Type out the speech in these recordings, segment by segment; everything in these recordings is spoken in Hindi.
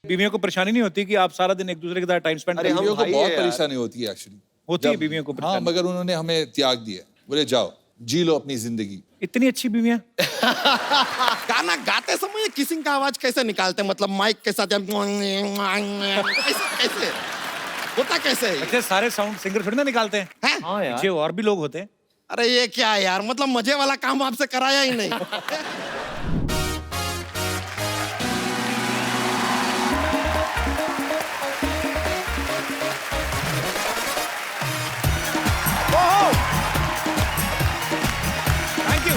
बीवियों को परेशानी नहीं होती कि आप सारा दिन एक दूसरे के साथ टाइम स्पेंड बीवियों को भाई बहुत है यार। परेशानी होती है एक्चुअली। होती है बीवियों को हाँ, परेशानी। मगर उन्होंने हमें त्याग दिया। बोले जाओ जी लो अपनी जिंदगी। इतनी अच्छी बीवियां। गाना गाते समय किसिंग का आवाज कैसे निकालते हैं? मतलब माइक के साथ कैसे होता कैसे है? अच्छा, सारे साउंड सिंगर थोड़ी ना निकालते हैं। हैं? हाँ यार, पीछे और भी लोग होते हैं। अरे ये क्या है यार, मतलब मजे वाला काम आपसे कराया ही नहीं। Thank you.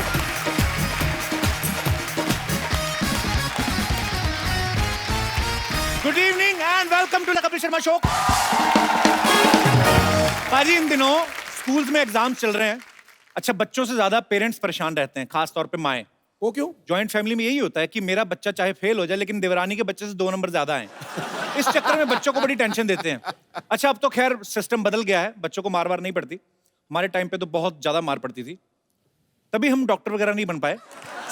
Good evening and welcome to the Kapil Sharma show. पाजी, इन दिनों स्कूल्स में एग्जाम्स चल रहे हैं। अच्छा, बच्चों से ज्यादा पेरेंट्स परेशान रहते हैं, खास तौर पे माएं। वो क्यों? जॉइंट फैमिली में यही होता है कि मेरा बच्चा चाहे फेल हो जाए लेकिन देवरानी के बच्चे से 2 नंबर ज्यादा हैं। इस चक्कर में बच्चों को बड़ी टेंशन देते हैं। अच्छा, अब तो खैर सिस्टम बदल गया है, बच्चों को मार वार नहीं पड़ती। हमारे टाइम पे तो बहुत ज्यादा मार पड़ती थी, तभी हम डॉक्टर वगैरह नहीं बन पाए।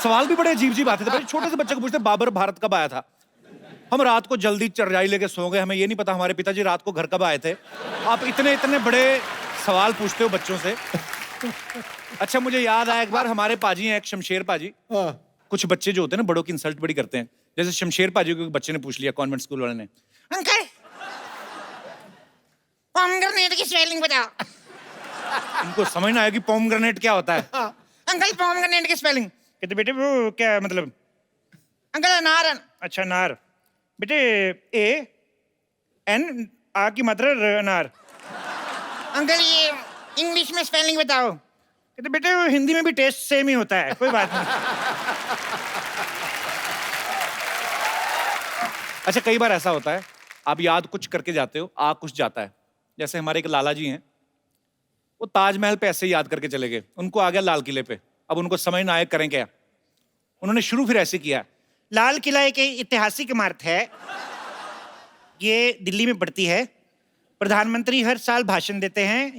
सवाल भी बड़े अजीब अजीब आते थे। छोटे से बच्चे को पूछते बाबर भारत कब आया था। हम रात को जल्दी चरजाई लेके सो गए, हमें ये नहीं पता हमारे पिताजी रात को घर कब आए थे। आप इतने इतने बड़े सवाल पूछते हो बच्चों से। अच्छा, मुझे याद आया एक बार हमारे पाजी हैं, एक शमशेर पाजी। कुछ बच्चे जो होते हैं ना, बड़ों की इंसल्ट बड़ी करते हैं। जैसे शमशेर पाजी को एक बच्चे ने पूछ लिया, कॉन्वेंट स्कूल वाले ने, अंकल पोमग्रेनेट की स्पेलिंग बताओ। इनको समझ ना आया कि पोमग्रेनेट क्या होता है। अंकल पोमग्रेनेट की स्पेलिंग। कहते बेटे वो क्या मतलब। अंकल अनार। अच्छा, नार। बेटे AN आ की मात्रा अनार। अंकल ये इंग्लिश में स्पेलिंग बताओ। कहते बेटे वो हिंदी में भी टेस्ट सेम ही होता है, कोई बात नहीं। अच्छा, कई बार ऐसा होता है आप याद कुछ करके जाते हो, आ कुछ जाता है। जैसे हमारे एक लाला जी हैं, वो ताजमहल पे ऐसे ही याद करके चले गए, उनको आ गया लाल किले पे। अब उनको समझ ना आए करें क्या। उन्होंने शुरू फिर ऐसे किया, लाल किला एक ऐतिहासिक इमारत है, ये दिल्ली में पड़ती है। प्रधानमंत्री हर साल भाषण देते हैं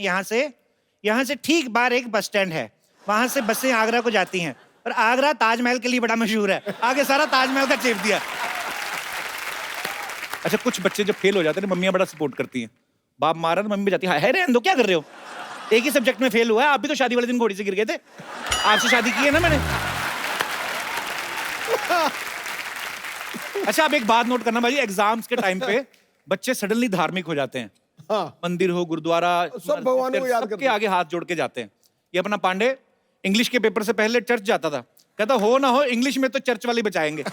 यहाँ से ठीक बाहर एक बस स्टैंड है, वहां से बसें आगरा को जाती हैं। और आगरा ताजमहल के लिए बड़ा मशहूर है। आगे सारा ताजमहल का चेप दिया। अच्छा, कुछ बच्चे जब फेल हो जाते हैं, मम्मियां बड़ा सपोर्ट करती हैं। बाप मारा तो मम्मी भी जाती है, रहने दो, क्या कर रहे हो, एक ही सब्जेक्ट में फेल हुआ है, आप भी तो शादी वाले दिन घोड़ी से गिर गए थे, आपसे शादी की है ना मैंने। अच्छा, अब एक बात नोट करना भाई, एग्जाम्स के टाइम पे बच्चे सडनली धार्मिक हो जाते हैं। हाँ। मंदिर हो, गुरुद्वारा, सब भगवानों को याद करते सबके हैं। आगे हाथ जोड़ के जाते हैं। ये अपना पांडे इंग्लिश के पेपर से पहले चर्च जाता था, कहता हो ना हो इंग्लिश में तो चर्च वाले बचाएंगे।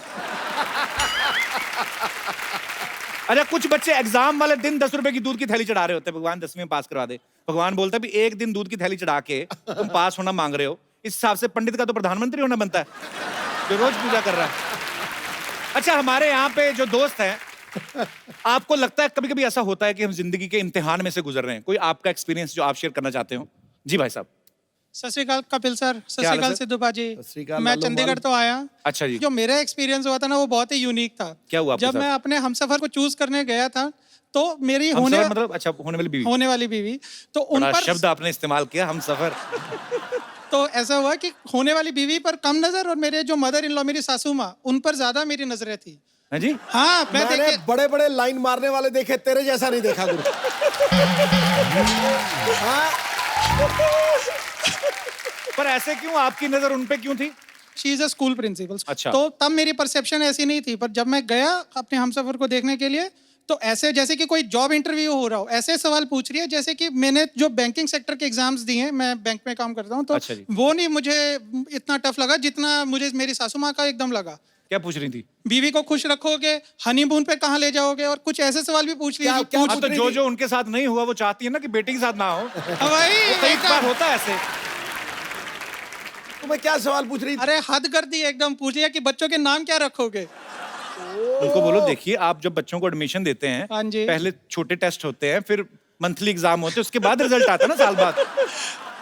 अच्छा, कुछ बच्चे एग्जाम वाले दिन 10 रुपए की दूध की थैली चढ़ा रहे होते हैं, भगवान 10वीं में पास करवा दे। भगवान बोलता है भी एक दिन दूध की थैली चढ़ा के तुम पास होना मांग रहे हो, इस हिसाब से पंडित का तो प्रधानमंत्री होना बनता है जो रोज पूजा कर रहा है। अच्छा, हमारे यहाँ पे जो दोस्त हैं, आपको लगता है कभी कभी ऐसा होता है कि हम जिंदगी के इम्तिहान में से गुजर रहे हैं? कोई आपका एक्सपीरियंस जो आप शेयर करना चाहते हो? जी भाई साहब। सत श्री अकाल कपिल सर, सत क्या हाल श्री है अकाल सर? सिद्धू भाजी। सत श्री अकाल मैं लालू चंडीगढ़ माल। तो आया। अच्छा जी। जो मेरा एक्सपीरियंस हुआ था ना, वो बहुत ही यूनिक था। क्या हुआ आपके जब साथ? मैं अपने हमसफर को चूज करने गया था, तो मेरी हम सफर मतलब अच्छा, होने वाली बीवी। होने वाली बीवी, तो उन बड़ा पर शब्द आपने इस्तेमाल किया, हम सफर। तो ऐसा हुआ कि होने वाली बीवी पर कम नजर और मेरे जो मदर इन लॉ मेरी सासू माँ, उन पर ज्यादा मेरी नजरें थी। हाँ जी। हाँ, मैं मैंने देखे बड़े बड़े लाइन मारने वाले देखे, तेरे जैसा नहीं देखा गुरु। हाँ। पर ऐसे क्यों, आपकी नजर उन पे क्यों थी? She is a school principal. अच्छा। तो तब मेरी परसेप्शन ऐसी नहीं थी, पर जब मैं गया अपने हमसफर को देखने के लिए, तो ऐसे जैसे कि कोई जॉब इंटरव्यू हो रहा हो, ऐसे सवाल पूछ रही है जैसे कि मैंने जो बैंकिंग सेक्टर के एग्जाम्स दिए हैं, मैं बैंक में काम करता हूँ, तो अच्छा जी। वो नहीं मुझे इतना टफ लगा जितना मुझे मेरी सासू माँ का एकदम लगा। क्या पूछ रही थी? बीवी को खुश रखोगे, हनीमून पे कहाँ ले जाओगे, और कुछ ऐसे सवाल भी पूछ क्या- लिए। क्या अब तो जो जो उनके साथ नहीं हुआ वो चाहती है ना कि बेटी के साथ ना हो। वही कई बार होता है ऐसे। तुम्हें क्या सवाल पूछ रही थी? अरे हद कर दी एकदम, पूछ लिया कि बच्चों के नाम क्या रखोगे। उनको बोलो देखिए, आप जब बच्चों को एडमिशन देते हैं, हाँ जी। पहले छोटे टेस्ट होते हैं, फिर मंथली एग्जाम होते हैं, उसके बाद रिजल्ट आता है ना साल बाद।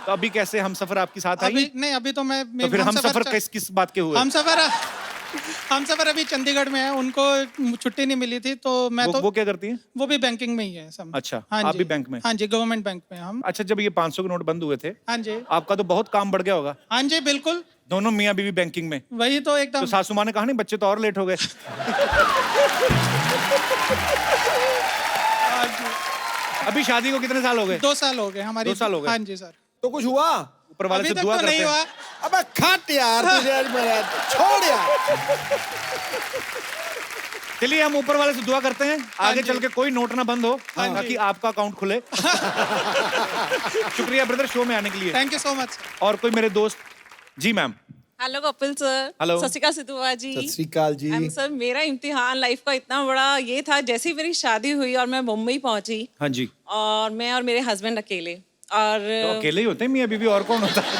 तो अभी कैसे हम सफर आपके साथ आई? अभी नहीं, अभी तो मैं तो फिर हम सफर किस किस बात के हुए? हम सफर अभी चंडीगढ़ में है, उनको छुट्टी नहीं मिली थी, तो मैं वो, तो वो क्या करती है? वो भी बैंकिंग में ही है सब। अच्छा, हाँ आप जी। भी बैंक में? हाँ जी, गवर्नमेंट बैंक में हम। अच्छा, जब ये 500 के नोट बंद हुए थे, हाँ जी। आपका तो बहुत काम बढ़ गया होगा। हाँ जी, बिल्कुल। दोनों मियाँ बीवी बैंकिंग में। वही तो तो एकदम। सासू माँ ने कहा नहीं बच्चे तो और लेट हो गए। अभी शादी को कितने साल हो गए? 2 साल हो गए हमारी। 2 साल हो गए? हाँ जी सर। तो कुछ हुआ? ऊपर वाले अभी से तक दुआ तो करते नहीं हैं। हुआ। अबे खट यार तुझे आज मेरा छोड़ यार। चलिए हम ऊपर वाले से दुआ करते हैं आगे जी। चल के कोई नोट ना बंद हो ताकि आपका अकाउंट खुले। शुक्रिया ब्रदर शो में आने के लिए। Thank you so much sir. और कोई मेरे दोस्त? जी ma'am. Hello Kapil sir. Hello. Sat Sri अकाल सिद्धू बाबा जी। सत श्री अकाल जी। सर मेरा इम्तिहान लाइफ का इतना बड़ा ये था, जैसे ही मेरी शादी हुई और मैं मुंबई पहुंची हाँ जी। और मैं और मेरे हस्बैंड अकेले और तो अकेले ही होते हैं मियाँ बीवी, और कौन होता है?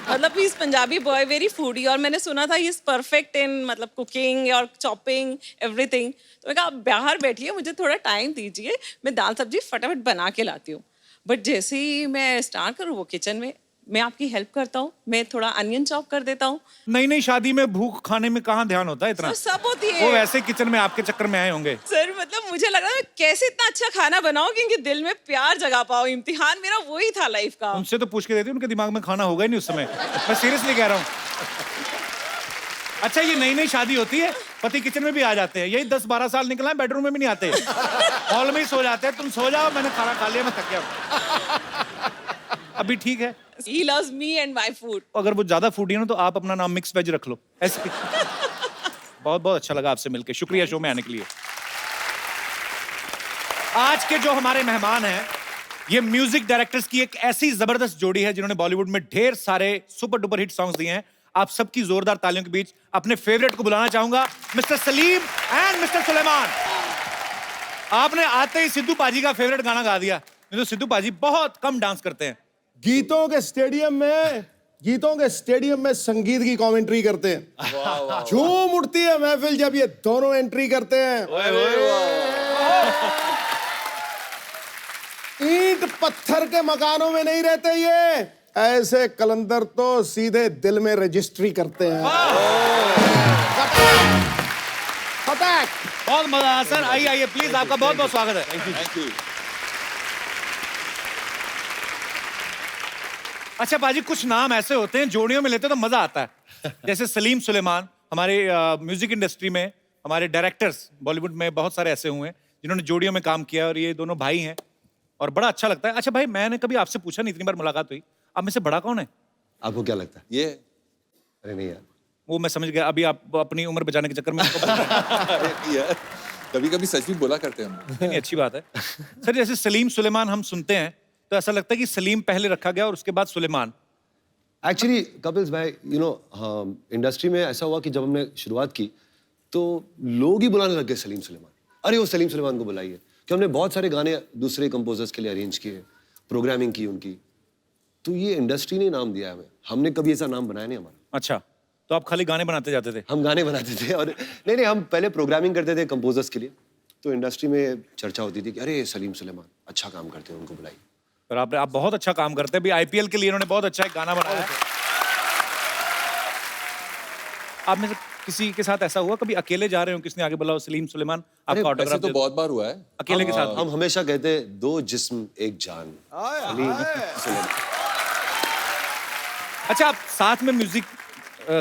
मतलब इस पंजाबी बॉय वेरी फूडी और मैंने सुना था इज परफेक्ट इन मतलब कुकिंग और चॉपिंग एवरीथिंग। तो मैं कहा आप बाहर बैठिए, मुझे थोड़ा टाइम दीजिए, मैं दाल सब्जी फटाफट बना के लाती हूँ। बट जैसे ही मैं स्टार्ट करूँ वो किचन में, मैं आपकी हेल्प करता हूँ, मैं थोड़ा अनियन चॉप कर देता हूँ। नहीं नहीं, शादी में भूख खाने में कहाँ ध्यान होता है इतना? तो सब होती वो है वैसे किचन में आपके चक्कर में आए होंगे। सर। मतलब मुझे लग रहा है मैं कैसे इतना अच्छा खाना बनाऊं कि इनके दिल में प्यार जगा पाऊं। इम्तिहान मेरा वही था लाइफ का। उनसे तो पूछ के देती, उनके दिमाग में खाना होगा ही नहीं उस समय। मैं सीरियसली कह रहा हूँ। अच्छा ये नई नई शादी होती है, पति किचन में भी आ जाते हैं, यही 10-12 साल निकला है बेडरूम में भी नहीं आते, हॉल में ही सो जाते हैं। तुम सो जाओ, मैंने खाना खा लिया, मैं थक गया। अभी ठीक है। He loves me and my food. अगर वो ज्यादा फूडी है ना तो आप अपना नाम मिक्स वेज रख लो ऐसे। बहुत बहुत अच्छा लगा आपसे मिलकर, शुक्रिया शो में आने के लिए। आज के जो हमारे मेहमान हैं ये म्यूजिक डायरेक्टर्स की एक ऐसी जबरदस्त जोड़ी है जिन्होंने बॉलीवुड में ढेर सारे सुपर डुपर हिट सॉन्ग्स दिए हैं। आप सबकी जोरदार तालियों के बीच अपने फेवरेट को बुलाना चाहूंगा, mister Salim and mister Sulaiman. आपने आते ही सिद्धू पाजी का फेवरेट गाना गा दिया, नहीं तो सिद्धू पाजी बहुत कम डांस करते हैं। गीतों के स्टेडियम में संगीत की कमेंट्री करते हैं। झूम उठती है महफिल जब ये दोनों एंट्री करते हैं। ईंट पत्थर के मकानों में नहीं रहते ये, ऐसे कलंदर तो सीधे दिल में रजिस्ट्री करते हैं। फटाक। बहुत मजा आया सर, आइए आइए प्लीज, आपका बहुत बहुत स्वागत है। Thank you. अच्छा बाजी, कुछ नाम ऐसे होते हैं जोड़ियों में लेते तो मजा आता है। जैसे सलीम सुलेमान, हमारे म्यूजिक इंडस्ट्री में हमारे डायरेक्टर्स बॉलीवुड में बहुत सारे ऐसे हुए हैं जिन्होंने जोड़ियों में काम किया और ये दोनों भाई हैं और बड़ा अच्छा लगता है। अच्छा भाई, मैंने कभी आपसे पूछा नहीं, इतनी बार मुलाकात हुई, आप में से बड़ा कौन है? आपको क्या लगता है? ये अरे नहीं यार, वो मैं समझ गया, अभी आप अपनी उम्र बचाने के चक्कर में उसको बता रहे हैं। यार कभी कभी सच भी बोला करते हैं हम। नहीं, अच्छी बात है सर। जैसे सलीम सुलेमान हम सुनते हैं तो ऐसा लगता है कि सलीम पहले रखा गया और उसके बाद सुलेमान। एक्चुअली कपिल्स भाई, यू नो इंडस्ट्री में ऐसा हुआ कि जब हमने शुरुआत की तो लोग ही बुलाने लग गए सलीम सुलेमान। अरे वो सलीम सुलेमान को बुलाइए, कि हमने बहुत सारे गाने दूसरे कंपोजर्स के लिए अरेंज किए, प्रोग्रामिंग की उनकी। तो ये इंडस्ट्री ने नाम दिया हमें, हमने कभी ऐसा नाम बनाया नहीं हमारा। अच्छा, तो आप खाली गाने बनाते जाते थे? हम गाने बनाते थे और नहीं, हम पहले प्रोग्रामिंग करते थे कंपोजर्स के लिए। तो इंडस्ट्री में चर्चा होती थी कि अरे सलीम सुलेमान अच्छा काम करते हैं, उनको बुलाइए। और आप बहुत अच्छा काम करते हैं। अभी आईपीएल के लिए इन्होंने बहुत अच्छा एक गाना बनाया है। आप में से किसी के साथ ऐसा हुआ कभी अकेले जा रहे हो, किसने आगे बुलाओ सलीम सुलेमान आपका वैसे ऑटोग्राफ तो दे दो? बहुत बार हुआ है। अकेले के साथ? हम हमेशा कहते हैं दो जिस्म एक जान। सलीम सुलेमान। अच्छा, आप साथ में म्यूजिक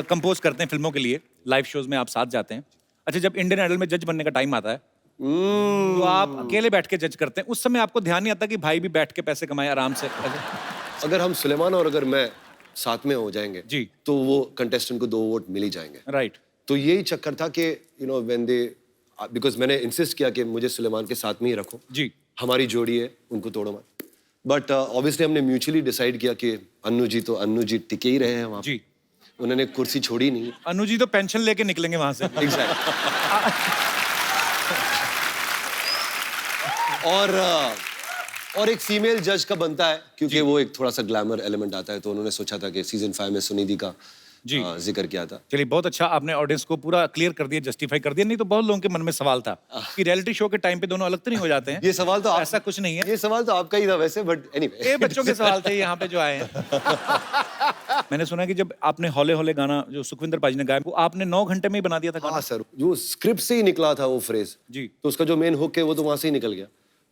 कंपोज करते हैं फिल्मों के लिए, लाइव शोज में आप साथ जाते हैं। अच्छा, जब इंडियन आइडल में जज बनने का टाइम आता है तो आप अकेले बैठ के जज करते हैं, उस समय आपको ध्यान नहीं आता कि भाई भी बैठ के पैसे कमाए आराम से? अगर हम सुलेमान और अगर मैं साथ में हो जाएंगे जी, तो वो कंटेस्टेंट को 2 वोट मिल ही जाएंगे। राइट। तो यही चक्कर था कि you know when they, because मैंने इंसिस्ट किया कि मुझे सुलेमान के साथ में ही रखो, जी, हमारी जोड़ी है, उनको तोड़ो मत। बट ऑब्वियसली हमने म्यूचुअली डिसाइड किया कि अन्नू जी टिके ही रहे हैं वहाँ जी। उन्होंने कुर्सी छोड़ी नहीं। अनु जी तो पेंशन लेके निकलेंगे वहां से। और एक फीमेल जज का बनता है क्योंकि वो एक थोड़ा सा ग्लैमर एलिमेंट आता है, तो उन्होंने सोचा था कि सीजन 5 में सुनिधि का जिक्र किया था। चलिए, बहुत अच्छा, आपने ऑडियंस को पूरा क्लियर कर दिया, जस्टिफाई कर दिया। नहीं तो बहुत लोगों के मन में सवाल था कि रियलिटी शो के टाइम पे दोनों अलग तो नहीं हो जाते हैं? ये सवाल तो ऐसा कुछ नहीं है, ये सवाल तो आपका ही था वैसे, बट एनीवे ये बच्चों के सवाल थे यहाँ पे जो आए हैं। मैंने सुना कि जब आपने हौले हौले गाना जो सुखविंदर पाजी ने गाया वो आपने 9 घंटे में ही बना दिया था गाना? हाँ सर, जो स्क्रिप्ट से ही निकला था वो फ्रेज जी। तो उसका जो मेन हुक है वो तो वहां से ही निकल गया।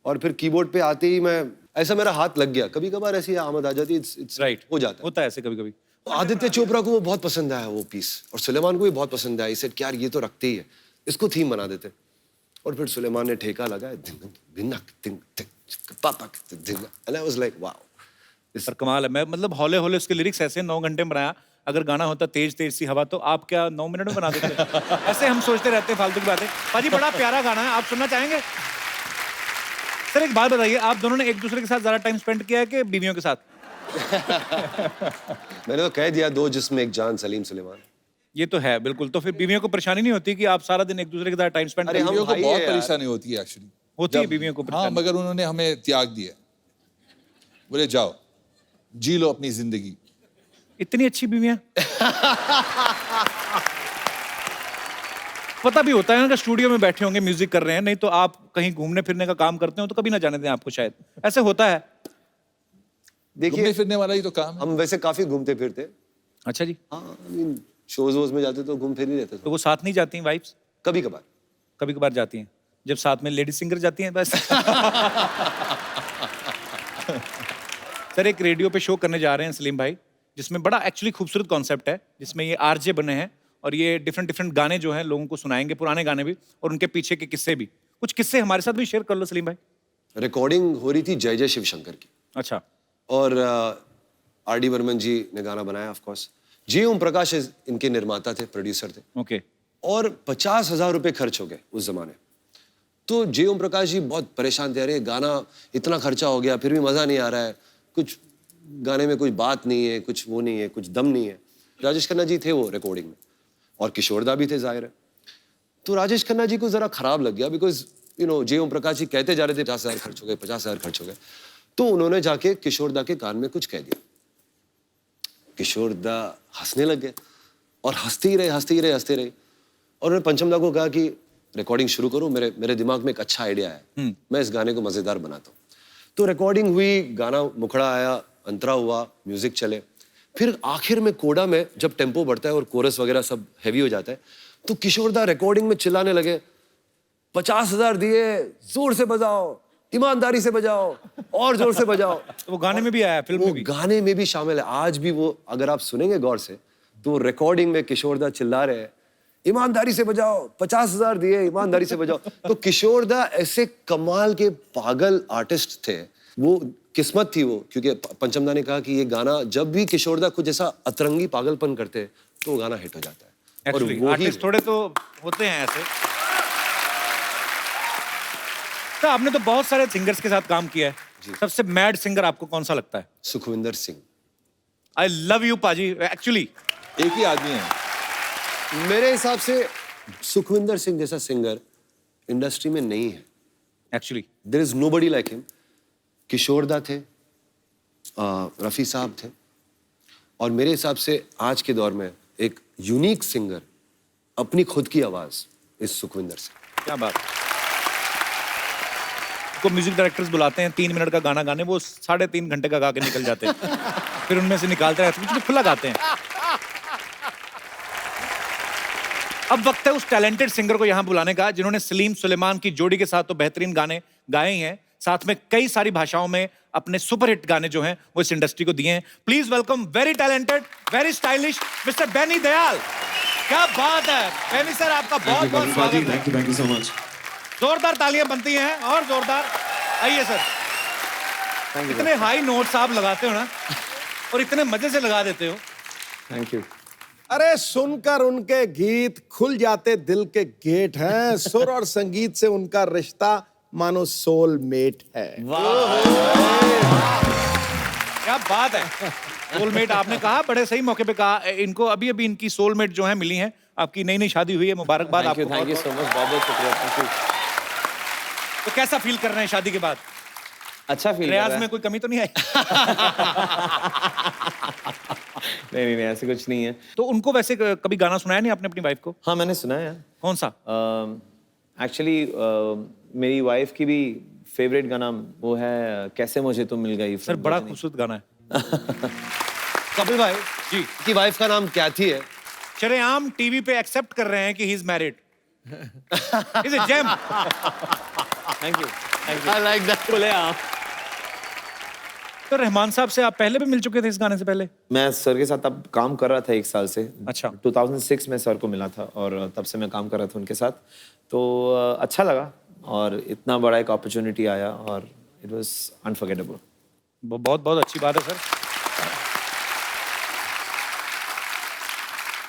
और फिर कीबोर्ड पे आते ही मैं ऐसा मेरा हाथ लग गया, कभी कभार ऐसी आमद आ जाती है, it's राइट हो जाता है। होता है ऐसे कभी कभी। आदित्य चोपड़ा को वो बहुत पसंद आया वो पीस, और सुलेमान को भी बहुत पसंद आया। इसे यार ये तो रखते ही है, इसको थीम बना देते। और फिर सुलेमान ने ठेका लगाया, and I was like, wow. पर कमाल है। मैं मतलब हौले हौले उसके लिरिक्स ऐसे 9 घंटे में बनाया। अगर गाना होता तेज तेज सी हवा तो आप क्या 9 मिनट में बना देते? ऐसे हम सोचते रहते हैं फालतू की बातें। पाजी बड़ा प्यारा गाना है, आप सुनना चाहेंगे? सर एक बात बताइए, आप दोनों ने एक दूसरे के साथ ज्यादा टाइम स्पेंड किया है कि बीवियों के साथ? मैंने तो कह दिया, दो जिस्म एक जान, सलीम सुलेमान। ये तो है बिल्कुल। तो फिर बीवियों को परेशानी नहीं होती कि आप सारा दिन एक दूसरे के साथ टाइम स्पेंड अरे करते हम हो? बीवियों को भाई बहुत है यार। परेशानी होती है एक्चुअली। होती है बीवियों को हाँ, परेशानी। मगर उन्होंने हमें त्याग दिया। बोले जाओ जी लो अपनी जिंदगी। इतनी अच्छी बीवियां। पता भी होता है ना कि स्टूडियो में बैठे होंगे म्यूजिक कर रहे हैं, नहीं तो आप कहीं घूमने फिरने का काम करते हो तो कभी ना जाने दें आपको, शायद ऐसे होता है। घूमने देखिए फिरने वाला ही तो काम है। हम वैसे काफी घूमते फिरते, अच्छा जी। हाँ, शोज वोज में जाते तो घूम फिर ही रहते तो वो साथ नहीं जाती वाइफ्स? कभी कभार। कभी कभार जाती हैं, जब साथ में लेडी सिंगर जाती हैं बस। सर एक रेडियो पे शो करने जा रहे हैं सलीम भाई, जिसमें बड़ा एक्चुअली खूबसूरत कॉन्सेप्ट है, जिसमें ये आरजे बने हैं और ये डिफरेंट डिफरेंट गाने जो हैं लोगों को सुनाएंगे, पुराने गाने भी और उनके पीछे के किस्से भी। कुछ किस्से हमारे साथ भी शेयर कर लो सलीम भाई। रिकॉर्डिंग हो रही थी जय जय शिव शंकर की, अच्छा। और आर.डी. बर्मन जी ने गाना बनाया ऑफ कोर्स। जी ओम प्रकाश इनके निर्माता थे, प्रोड्यूसर थे, ओके। और 50,000 रुपए खर्च हो गए उस जमाने। तो जे ओम प्रकाश जी बहुत परेशान थे, अरे गाना इतना खर्चा हो गया फिर भी मजा नहीं आ रहा है, कुछ गाने में कुछ बात नहीं है, कुछ वो नहीं है, कुछ दम नहीं है। राजेश खन्ना जी थे वो रिकॉर्डिंग में, और किशोरदा भी थे जाहिर है। तो राजेश खन्ना जी को जरा खराब लग गया, बिकॉज जे ओम प्रकाश जी कहते जा रहे थे 50,000 खर्च हो गए, 50,000 खर्च हो गए। तो उन्होंने जाके किशोरदा के कान में कुछ कह दिया। किशोरदा हंसने लग गए, और हंसते ही रहे, हंसते ही रहे, हंसते रहे। और उन्होंने पंचमदा को कहा कि रिकॉर्डिंग शुरू करो, मेरे दिमाग में एक अच्छा आइडिया है, मैं इस गाने को मजेदार बनाता हूँ। तो रिकॉर्डिंग हुई, गाना मुखड़ा आया, अंतरा हुआ, म्यूजिक चले। फिर आखिर में कोडा में जब टेम्पो बढ़ता है और कोरस वगैरह सब हैवी हो जाता है, तो किशोरदा रिकॉर्डिंग में चिल्लाने लगे, 50,000 दिए, जोर से बजाओ, ईमानदारी से बजाओ, और जोर से बजाओ। तो वो गाने में भी आया, फिल्म में भी? गाने में भी शामिल है। आज भी वो अगर आप सुनेंगे गौर से, तो रिकॉर्डिंग में किशोरदा चिल्ला रहे हैं, ईमानदारी से बजाओ, 50,000 दिए, ईमानदारी से बजाओ। तो किशोरदा ऐसे कमाल के पागल आर्टिस्ट थे, वो किस्मत थी वो, क्योंकि पंचमदा ने कहा कि ये गाना जब भी किशोरदा कुछ ऐसा अतरंगी पागलपन करते हैं तो वो गाना हिट हो जाता है। और Actually, वो ही आर्टिस्ट थोड़े तो होते हैं ऐसे। तो आपने तो बहुत सारे सिंगर्स के साथ काम किया है, सबसे मैड सिंगर आपको कौन सा लगता है? Sukhwinder Singh. I love you पाजी। एक्चुअली एक ही आदमी है। मेरे हिसाब से सुखविंदर सिंह जैसा सिंगर इंडस्ट्री में नहीं है। Actually there is nobody like him. Kishoreda थे, रफी साहब थे, और मेरे हिसाब से आज के दौर में एक यूनिक सिंगर अपनी खुद की आवाज इस सुखविंदर सिंह। क्या बात। को म्यूजिक डायरेक्टर्स बुलाते हैं 3 मिनट का गाना गाने, वो 3.5 घंटे का गा के निकल जाते हैं। फिर उनमें से निकालते हैं, कुछ खुला गाते हैं। अब वक्त है उस टैलेंटेड सिंगर को यहाँ बुलाने का, जिन्होंने सलीम सुलेमान की जोड़ी के साथ तो बेहतरीन गाने गाए ही हैं, साथ में कई सारी भाषाओं में अपने सुपरहिट गाने जो हैं वो इस इंडस्ट्री को दिए हैं। Please welcome very talented, very stylish mister Benny Dayal. क्या बात है बेनी सर, आपका बहुत बहुत स्वागत है। Thank you so much. जोरदार तालियां बनती हैं, और जोरदार। आइए सर। इतने हाई नोट्स आप लगाते हो ना, और इतने मजे से लगा देते हो। Thank you. अरे सुनकर उनके गीत खुल जाते दिल के गेट हैं। सुर और संगीत से उनका रिश्ता मानो सोलमेट है। क्या बात है। सोलमेट आपने कहा, बड़े सही मौके पे कहा। इनको अभी अभी इनकी सोलमेट जो है मिली हैं। आपकी नई नई शादी हुई है, मुबारकबाद आपको। थैंक यू सो मच, बहुत बहुत शुक्रिया। Thank you. तो कैसा फील कर रहे हैं शादी के बाद? अच्छा फील रियाज में कोई कमी तो नहीं आई? नहीं, ऐसे कुछ नहीं है। तो उनको वैसे कभी गाना सुनाया नहीं आपने अपनी वाइफ को? हाँ, मैंने सुना है। कौन सा? एक्चुअली मेरी वाइफ की भी फेवरेट गाना वो है कैसे मुझे तुम मिल गई। सर बड़ा खूबसूरत गाना है। कपिल भाई जी की वाइफ का नाम क्या थी है? शरेआम टीवी पे एक्सेप्ट कर रहे हैं कि he is married. Is a gem. Thank you. I like that. बोले आप। तो रहमान साहब से आप पहले भी मिल चुके थे इस गाने से पहले? मैं सर के साथ अब काम कर रहा था 1 साल से। अच्छा। 2006 में सर को मिला था और तब से मैं काम कर रहा था उनके साथ, तो अच्छा लगा और इतना बड़ा एक अपॉर्चुनिटी आया और इट वाज अनफॉरगेटेबल। बहुत बहुत अच्छी बात है सर।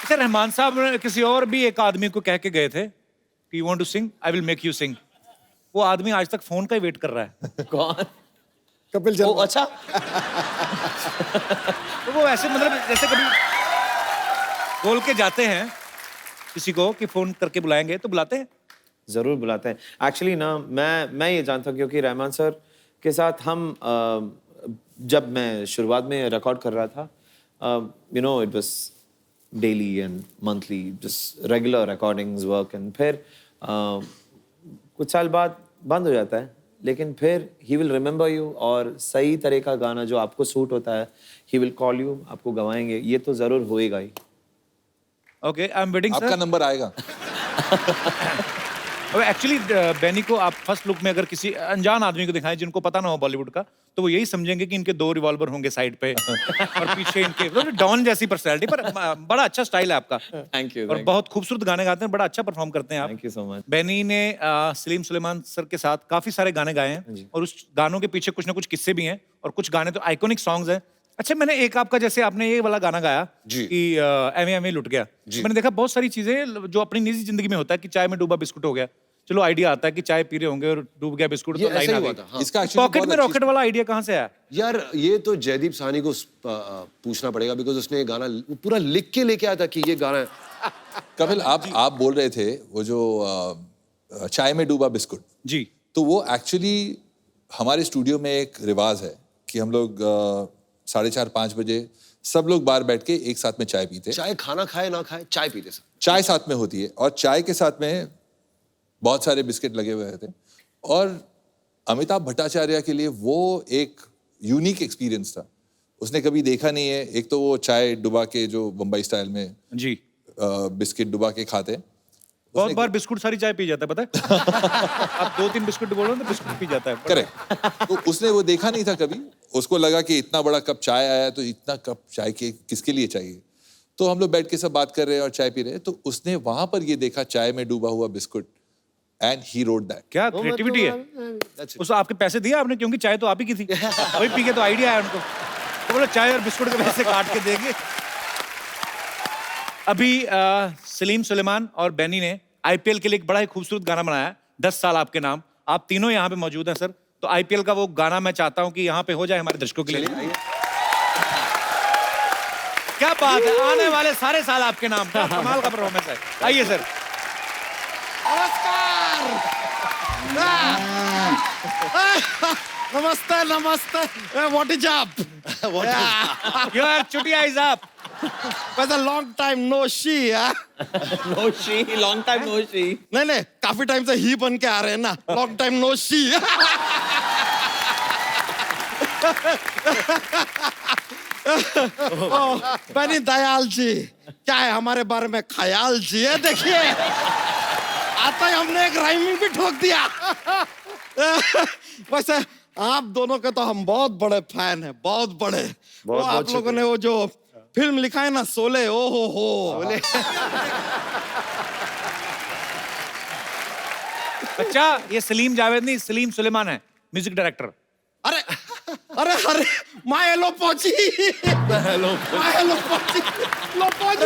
अच्छा, रहमान साहब किसी और भी एक आदमी को कह के गए थे कि you want to sing, I will make you sing. वो आदमी आज तक फोन का ही वेट कर रहा है। कौन? कपिल ओ शर्मा। अच्छा। तो वो ऐसे मतलब जैसे कभी बोल के जाते हैं किसी को कि फोन करके बुलाएंगे, तो बुलाते हैं? जरूर बुलाते हैं। एक्चुअली ना मैं ये जानता हूँ क्योंकि रहमान सर के साथ हम जब मैं शुरुआत में रिकॉर्ड कर रहा था, you know it was daily and monthly just regular recordings work, and फिर कुछ साल बाद बंद हो जाता है, लेकिन फिर ही विल रिमेंबर यू और सही तरह का गाना जो आपको सूट होता है ही विल कॉल यू, आपको गवाएंगे, ये तो जरूर होएगा ही। ओके, आई एम वेटिंग आपका सर। नंबर आएगा। एक्चुअली बेनी को आप फर्स्ट लुक में अगर किसी अनजान आदमी को दिखाएं जिनको पता ना हो बॉलीवुड का, तो वो यही समझेंगे कि इनके 2 रिवॉल्वर होंगे साइड पे और पीछे इनके मतलब डॉन जैसी पर्सनैलिटी, पर बड़ा अच्छा स्टाइल है आपका। Thank you. और बहुत खूबसूरत गाने गाते हैं, बड़ा अच्छा परफॉर्म करते हैं आप। Thank you so much. Benny ने सलीम सुलेमान सर के साथ काफी सारे गाने गाए हैं और उस गानों के पीछे कुछ ना कुछ किस्से भी हैं और कुछ गाने तो आइकॉनिक सॉन्ग्स हैं। अच्छा, मैंने एक आपका जैसे आपने ये वाला गाना गाया जी। कि एवे एवे लुट गया, मैंने देखा बहुत सारी चीजें जो अपनी निजी जिंदगी में होता है कि चाय में डूबा बिस्कुट हो गया, चलो आइडिया आता है कि चाय पी रहे होंगे और डूब गया बिस्कुट, ये तो लाइन ऐसा आ ही हुआ गई। था, हाँ। इसका actually पॉकेट बहुत में अच्छी- रॉकेट वाला आइडिया कहाँ से आया? यार ये तो जयदीप साहनी को पूछना पड़ेगा, बिकॉज उसने ये गाना पूरा लिख के लेके आया था कि ये गाना है। कपिल, आप बोल रहे थे वो जो चाय में डूबा बिस्कुट, जी, तो वो एक्चुअली हमारे स्टूडियो में एक रिवाज है कि हम लोग 4:30-5 बजे सब लोग बाहर बैठ के एक साथ में चाय पीते हैं। चाहे खाना खाए ना खाए, चाय पीते सब। चाय साथ में होती है और चाय के साथ में बहुत सारे बिस्किट लगे हुए थे और अमिताभ भट्टाचार्य के लिए वो एक यूनिक एक्सपीरियंस था। उसने कभी देखा नहीं है, एक तो वो चाय डुबा के जो बम्बई स्टाइल में जी, बिस्किट डुबा के खाते हैं। बहुत बार बिस्कुट सारी चाय पी जाता है, पता है? आप 2-3 बिस्कुट बोलो तो बिस्कुट पी जाता है। करेक्ट। तो उसने वो देखा नहीं था कभी, उसको लगा कि इतना बड़ा कप चाय आया है तो इतना कप चाय के किसके लिए चाहिए। तो हम लोग बैठ के सब बात कर रहे हैं और चाय पी रहे हैं, तो उसने वहां पर ये देखा चाय में डूबा हुआ biscuit and he wrote that. क्या क्रिएटिविटी है। उस आपके पैसे दिए आपने, क्योंकि चाय तो आप ही की थी, वही पी के तो आइडिया आया उनको, तो बोला चाय और बिस्कुट के पैसे काट के देंगे। अभी सलीम सुलेमान और बेनी ने आईपीएल के लिए एक बड़ा ही खूबसूरत गाना बनाया, 10 साल आपके नाम। आप तीनों यहाँ पे मौजूद हैं सर, तो आईपीएल का वो गाना मैं चाहता हूँ कि यहाँ पे हो जाए हमारे दर्शकों के लिए। क्या बात है, आने वाले सारे साल आपके नाम, क्या कमाल का परफॉर्मेंस है। आइए सर। नमस्ते नमस्ते, what is up? You are चुटिया इज अप। वैसे long time no see. No see, long time no see. नहीं नहीं, काफी टाइम से ही बन के आ रहे हैं ना, long time no see. Benny Dayal ji, क्या है हमारे बारे में ख्याल जी है? देखिए आता ही हमने एक राइमिंग भी ठोक दिया। वैसे आप दोनों के तो हम बहुत बड़े फैन हैं, बहुत बड़े। वो आप लोगों ने वो जो फिल्म लिखा है ना, शोले, ओ हो। अच्छा, ये सलीम जावेद नहीं, सलीम सुलेमान है म्यूजिक डायरेक्टर। अरे अरे अरे, माय हेलो पहुंची,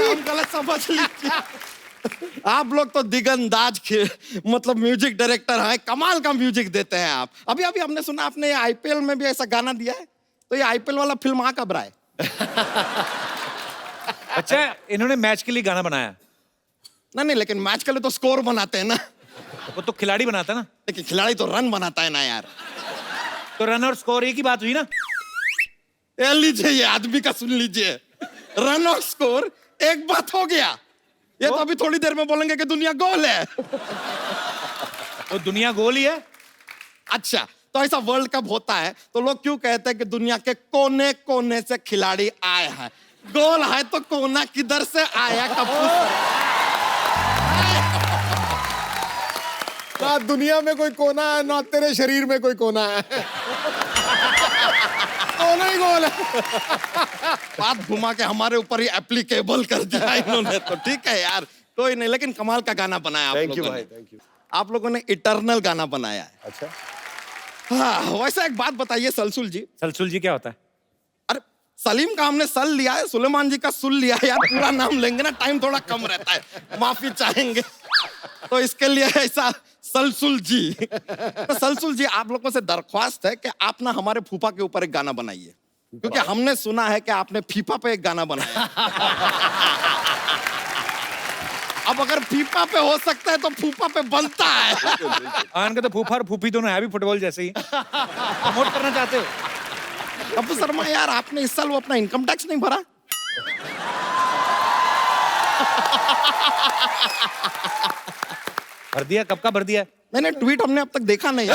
हम गलत समझ लीजिए। आप लोग तो दिगंदाज मतलब म्यूजिक डायरेक्टर हैं, कमाल का म्यूजिक देते हैं आप। अभी अभी हमने सुना आपने आईपीएल में भी ऐसा गाना दिया है, तो ये आईपीएल वाला फिल्म आ कब रहा है? अच्छा, इन्होंने मैच के लिए गाना बनाया। नहीं, लेकिन मैच के लिए तो स्कोर बनाते हैं ना। वो तो खिलाड़ी बनाता है ना। लेकिन खिलाड़ी तो रन बनाता है ना यार। तो रन और स्कोर एक ही बात हुई ना। ये लीजिए, ये आदमी का सुन लीजिए, रन और स्कोर एक बात हो गया। ये तो अभी थोड़ी देर में बोलेंगे कि दुनिया गोल है। तो दुनिया गोल ही है। अच्छा, तो ऐसा वर्ल्ड कप होता है तो लोग क्यों कहते हैं कि दुनिया के कोने कोने से खिलाड़ी आए हैं? गोल है तो कोना किधर से आया? ना दुनिया में कोई कोना है, ना तेरे शरीर में कोई कोना है। दोनों ही गोल है। बात घुमा के हमारे ऊपर ही एप्लीकेबल कर दिया इन्होंने, तो ठीक है यार, कोई नहीं, लेकिन कमाल का गाना बनाया आप थैंक यू लोगों भाई, ने। Thank you. आप लोगों ने इटर्नल गाना बनाया है। अच्छा, हाँ, वैसे एक बात बताइए सलसुल जी, सलसुल जी क्या होता है? अरे सलीम का हमने सल लिया है, सुलेमान जी का सुल लिया है यार, पूरा नाम लेंगे ना टाइम थोड़ा कम रहता है, माफी चाहेंगे, तो इसके लिए ऐसा सलसुल जी। तो सलसुल जी, आप लोगों से दरख्वास्त है कि आप ना हमारे फूफा के ऊपर एक गाना बनाइए, क्योंकि हमने सुना है कि आपने फीफा पे एक गाना बनाया। अब अगर फीफा पे हो सकता है तो फूफा पे बनता है। आन का तो फूफा और फूफी दोनों है भी फुटबॉल जैसे ही। प्रमोट करना चाहते हो? अबू शर्मा यार, आपने इस साल वो अपना इनकम टैक्स नहीं भरा? भर दिया? कब का भर दिया? मैंने ट्वीट हमने अब तक देखा नहीं।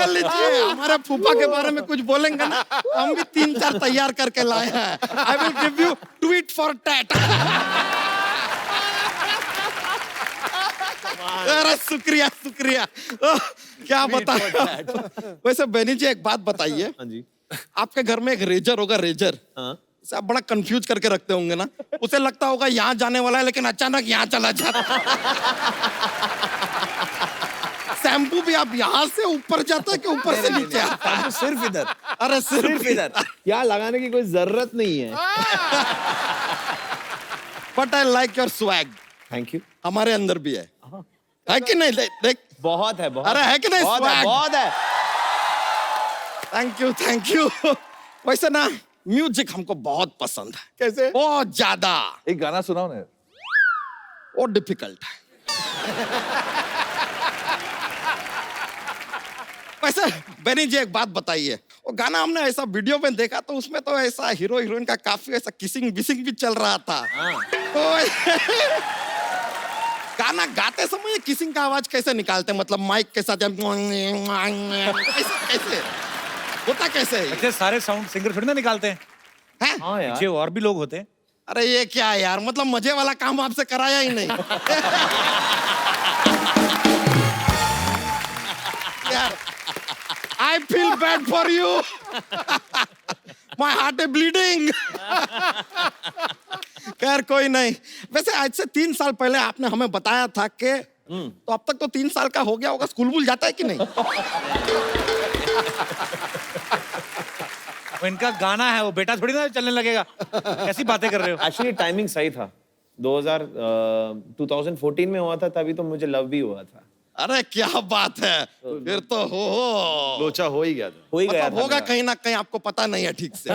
लीजिए, हमारे फूफा के बारे में कुछ बोलेंगे ना, हम भी 3-4 तैयार करके लाए हैं। I will give you tweet for tat. अरे शुक्रिया शुक्रिया। क्या बता। वैसे बेनी जी एक बात बताइए, हाँ जी। आपके घर में एक रेजर होगा, रेजर, हाँ। इसे आप बड़ा कंफ्यूज करके रखते होंगे ना, उसे लगता होगा यहाँ जाने वाला है लेकिन अचानक यहाँ चला जाता। शैम्पू भी आप यहाँ से ऊपर जाता है कि ऊपर से नीचे आता है? सिर्फ इधर, अरे सिर्फ इधर, यहाँ लगाने की कोई जरूरत नहीं है। But I like your swag. Thank you. हमारे अंदर भी है कि नहीं? देख, बहुत है, बहुत। अरे है कि नहीं? बहुत है, swag? बहुत है। Thank you thank you. वैसे ना म्यूजिक हमको बहुत पसंद है। कैसे? बहुत ज्यादा। एक गाना सुनाओ ना। वो डिफिकल्ट है। वैसे बेनी जी एक बात बताइए, वो गाना हमने ऐसा वीडियो में देखा तो उसमें तो ऐसा हीरो हीरोइन का काफी ऐसा किसिंग बिसिंग भी चल रहा था। तो गाना गाते समय किसिंग का आवाज कैसे निकालते हैं? मतलब माइक के साथ कैसे होता, कैसे है? अच्छे सारे साउंड सिंगर थोड़ी ना निकालते हैं, हैं? हाँ यार। पीछे और भी लोग होते हैं। अरे ये क्या है यार, मतलब मजे वाला काम आपसे कराया ही नहीं। यार, I feel bad for you. My heart is bleeding. खैर कोई नहीं। वैसे आज से 3 साल पहले आपने हमें बताया था कि तो अब तक तो 3 साल का हो गया होगा, स्कूल वूल जाता है कि नहीं? वो इनका गाना है, वो बेटा थोड़ी ना चलने लगेगा। कैसी बातें कर रहे हो? एक्चुअली टाइमिंग सही था। 2014 में हुआ था, तभी तो मुझे लव भी हुआ था। अरे क्या बात है, फिर तो हो लोचा हो ही गया था। हो ही गया मतलब था होगा मेरा। कहीं ना कहीं, आपको पता नहीं है ठीक से।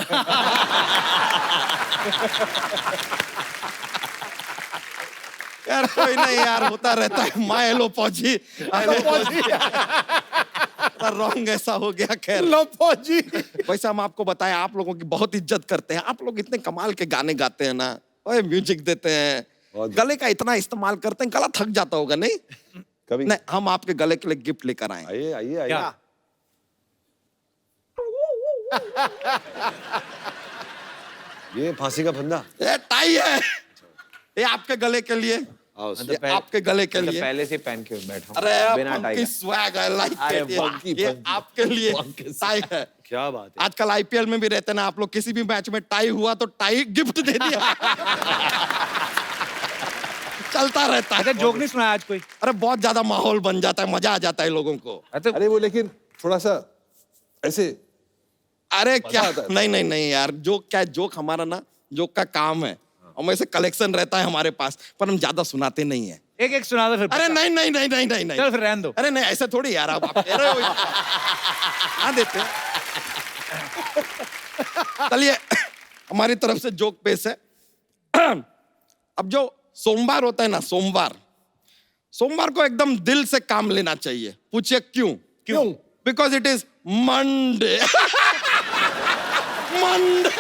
यार कोई नहीं यार, होता रहता है। माय हेलो फौजी, रॉन्ग ऐसा हो गया। खैर लो फौजी। वैसे हम आपको बताएं, आप लोगों की बहुत इज्जत करते हैं। आप लोग इतने कमाल के गाने गाते हैं ना, ओए म्यूजिक देते हैं, गले का इतना इस्तेमाल करते हैं, गला थक जाता होगा नहीं? कभी नहीं, हम आपके गले के लिए गिफ्ट लेकर आए। आइए आइए आइए। क्या? ये फांसी का फंदा। ये टाई है, ये आपके गले के लिए, आओ, ये आपके गले के मैं तो लिए। पहले से पहन के बैठा हूँ, अरे बिना टाई फंकी के। स्वैग, आई लाइक अरे इट। funky, ये funky। आपके लिए टाई है। क्या बात है। आजकल आईपीएल में भी रहते ना आप लोग, किसी भी मैच में टाई हुआ तो टाई गिफ्ट दे दिया। चलता रहता है। अच्छा, जोक नहीं सुनाया आज कोई? अरे बहुत ज्यादा माहौल बन जाता है, मजा आ जाता है लोगों को। अरे वो लेकिन थोड़ा सा ऐसे अरे क्या, आता है। नहीं नहीं नहीं यार, जोक क्या, जोक हमारा ना, जोक का काम है, हम ऐसे कलेक्शन रहता है हमारे पास, पर हम ज्यादा सुनाते नहीं है। एक एक सुना दो फिर। अरे नहीं नहीं नहीं नहीं नहीं नहीं। चल फिर रहने दो। अरे नहीं, ऐसे थोड़ी यार, आप कह रहे हो हाँ देते हैं। चलिए, हमारी तरफ से जोक पेश है। अब जो सोमवार होता है ना, सोमवार को एकदम दिल से काम लेना चाहिए। पूछिए क्यों? क्यों? Because it is Monday. Monday.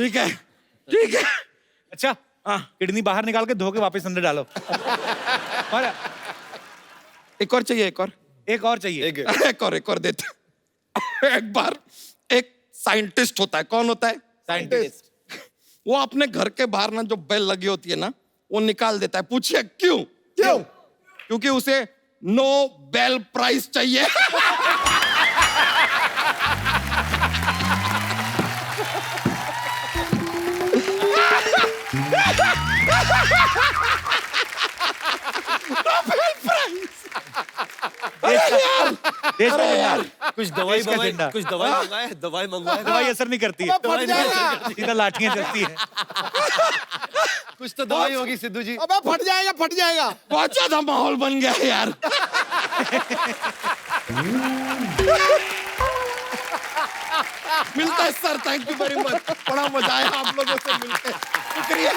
ठीक है ठीक है। अच्छा किडनी बाहर निकाल के धो के वापस अंदर डालो। और एक और चाहिए, एक और चाहिए। एक और देते। एक बार एक साइंटिस्ट होता है, कौन होता है? साइंटिस्ट। वो अपने घर के बाहर ना जो बेल लगी होती है ना, वो निकाल देता है। पूछिए क्यों? क्योंकि उसे नोबेल प्राइज चाहिए। देश का झंडा। कुछ दवाई देश का मंगाए, झंडा। कुछ दवाई मंगाए, दवाई मंगवाए। दवाई असर नहीं करती है, फट जाएगा। सीधा लाठियां चलती है। कुछ तो दवाई होगी सिद्धू जी। अबे फट जाएगा, फट जाएगा। बहुत ज्यादा माहौल बन गया है यार। मिलता है sir, thank you very much. बड़ा मजा आया आप लोगों से मिलकर, शुक्रिया।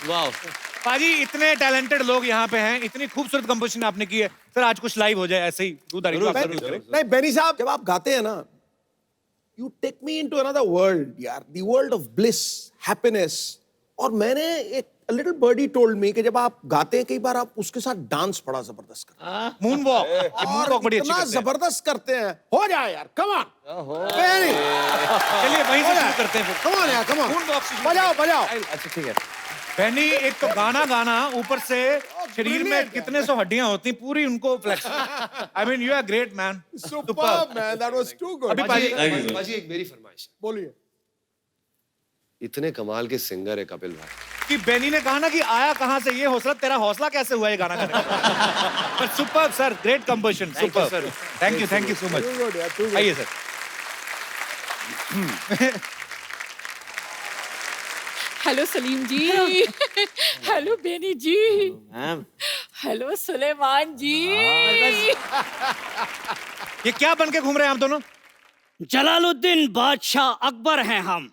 वाह। पाजी इतने टैलेंटेड लोग यहाँ पे हैं, इतनी खूबसूरत कंपोजिशन आपने की है। सर आज कुछ लाइव हो जाए ऐसे ही दूधारी तो आप जरूर करें। नहीं बेनी साहब, जब आप गाते हैं ना, you take me into another world यार, the world of bliss, happiness. और मैंने एक लिटिल बर्डी टोल्ड मी कि जब आप गाते हैं कई बार आप उसके साथ डांस बड़ा जबरदस्त करते हैं। मून वॉक बड़ी अच्छी इतना करते हैं। जबरदस्त करते हैं। हो जाए यार, कम ऑन। चलिए वहीं से शुरू करते हैं फिर। कम ऑन यार, कम ऑन। मून वॉक से शुरू बजाओ बजाओ। अच्छा ठीक है। बहनी एक तो गाना गाना, ऊपर से शरीर में कितने सौ हड्डियां होती पूरी उनको flex. I mean you are great man. Superb man, that was too good. अभी पाजी पाजी एक मेरी फरमाइश। बोलिए। इतने कमाल के सिंगर है कपिल भाई। कि बेनी ने कहा ना कि आया कहां से ये हौसला, तेरा हौसला कैसे हुआ ये गाना करने का? पर superb sir, great composition, superb. Thank you so much. आइए सर। हेलो सलीम जी। हेलो बेनी जी। मैम हेलो सुलेमान जी। ये क्या बन के घूम रहे हैं आप दोनों? जलालुद्दीन बादशाह अकबर हैं हम।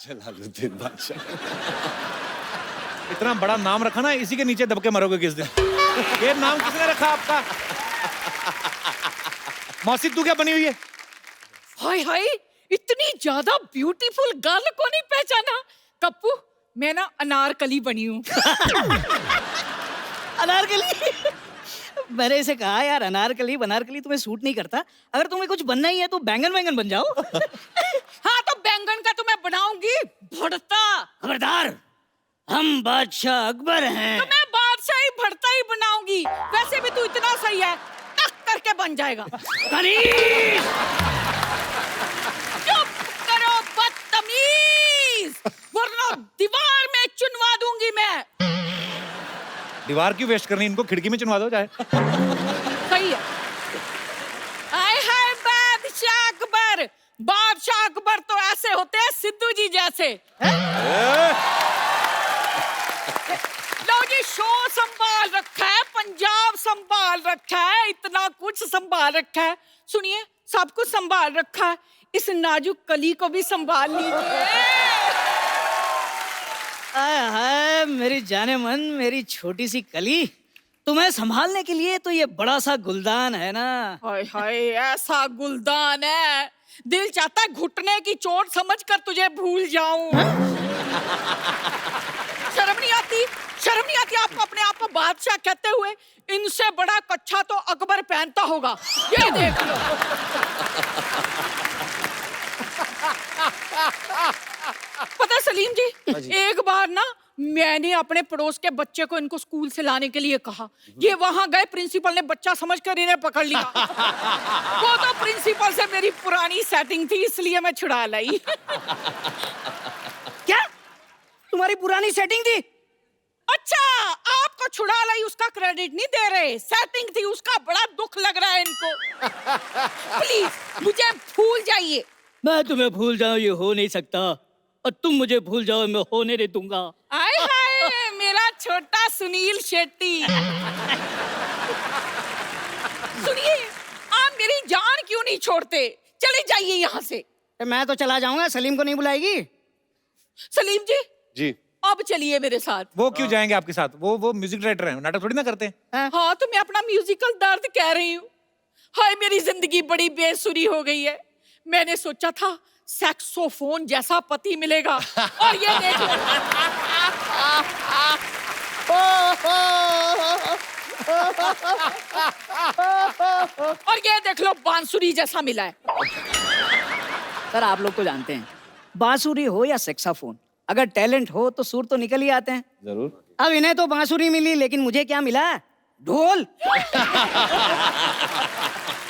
जलालुद्दीन बादशाह। इतना बड़ा नाम रखा ना, इसी के नीचे दबके मरोगे किस दिन। ये नाम किसने रखा आपका? मौसी तू क्या बनी हुई है? हाय हाय, इतनी ज्यादा ब्यूटीफुल गर्ल को नहीं पहचाना? कप्पू, मैं ना अनारकली बनी हूँ। अनारकली। मैंने इसे कहा यार अनारकली बनारकली तुम्हें सूट नहीं करता, अगर तुम्हें कुछ बनना ही है तो बैंगन वैंगन बन जाओ। हाँ तो बैंगन का तो मैं बनाऊंगी भरता। खबरदार, हम बादशाह अकबर हैं। तो मैं बादशाही भरता ही बनाऊंगी। वैसे भी तू इतना सही है, टक करके बन जाएगा। चुप करो बदतमीज, वरना दीवार में चुनवा दूंगी मैं। दीवार क्यों वेस्ट करनी, इनको खिड़की में चुनवा दो चाहे। सही है। हाय हाय बादशाह अकबर। बादशाह अकबर तो ऐसे होते हैं सिद्धू जी जैसे। लो जी, शो संभाल रखा है, पंजाब संभाल रखा है, इतना कुछ संभाल रखा है। सुनिए, सब कुछ संभाल रखा है, इस नाजुक कली को भी संभाल लीजिए। आय हाय मेरी जाने मन, मेरी छोटी सी कली, तुम्हें संभालने के लिए तो ये बड़ा सा गुलदान है ना। हाय हाय, ऐसा गुलदान है, दिल चाहता है घुटने की चोट समझकर तुझे भूल जाऊं। शर्म नहीं आती? शर्म नहीं आती आपको अपने आप को बादशाह कहते हुए? इनसे बड़ा कच्छा तो अकबर पहनता होगा, ये देख लो। पता है सलीम जी, एक बार ना मैंने अपने पड़ोस के बच्चे को इनको स्कूल से लाने के लिए कहा। ये वहां गए, प्रिंसिपल ने बच्चा समझकर इन्हें पकड़ लिया। वो तो प्रिंसिपल से मेरी पुरानी सेटिंग थी, इसलिए मैं छुड़ा लाई। क्या तुम्हारी पुरानी सेटिंग थी? अच्छा, आपको छुड़ा लाई उसका क्रेडिट नहीं दे रहे, सेटिंग थी उसका बड़ा दुख लग रहा है इनको। प्लीज मुझे भूल जाइए। मैं तुम्हें भूल जाऊं ये हो नहीं सकता, और तुम मुझे भूल जाओ मैं होने नहीं दूंगा। आय हाय मेरा छोटा सुनील शेट्टी। सुनिए, आप मेरी जान क्यों नहीं छोड़ते? चले जाइए यहाँ से। मैं तो चला जाऊंगा, सलीम को नहीं बुलाएगी? सलीम जी, जी अब चलिए मेरे साथ। वो क्यों जाएंगे आपके साथ? वो म्यूजिक डायरेक्टर हैं, नाटक थोड़ी ना करते हैं। हाँ तो मैं अपना म्यूजिकल दर्द कह रही हूँ। हाय मेरी जिंदगी बड़ी बेसुरी हो गई है। मैंने सोचा था सैक्सोफोन जैसा पति मिलेगा और ये देख लो। और ये देख लो बांसुरी जैसा मिला है। सर आप लोग तो जानते हैं, बांसुरी हो या सेक्साफोन, अगर टैलेंट हो तो सुर तो निकल ही आते हैं। जरूर। अब इन्हें तो बांसुरी मिली, लेकिन मुझे क्या मिला? ढोल।